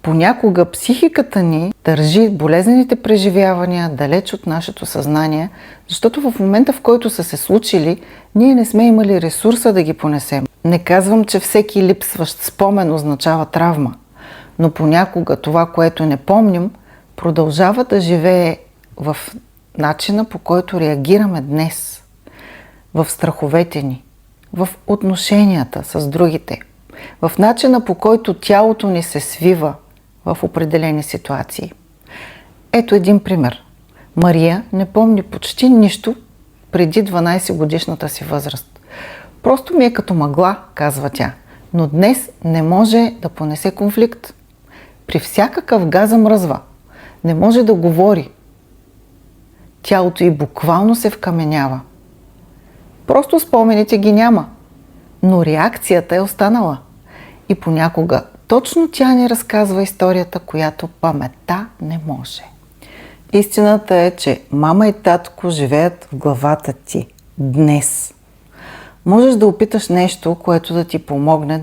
Понякога психиката ни държи болезнените преживявания далеч от нашето съзнание, защото в момента, в който са се случили, ние не сме имали ресурса да ги понесем. Не казвам, че всеки липсващ спомен означава травма, но понякога това, което не помним, продължава да живее в начина, по който реагираме днес, в страховете ни, в отношенията с другите, в начина, по който тялото ни се свива в определени ситуации. Ето един пример. Мария не помни почти нищо преди 12 годишната си възраст. Просто ми е като мъгла, казва тя, но днес не може да понесе конфликт. При всякакъв газ замръзва. Не може да говори. Тялото й буквално се вкаменява. Просто спомените ги няма, но реакцията е останала. И понякога точно тя ни разказва историята, която паметта не може. Истината е, че мама и татко живеят в главата ти днес. Можеш да опиташ нещо, което да ти помогне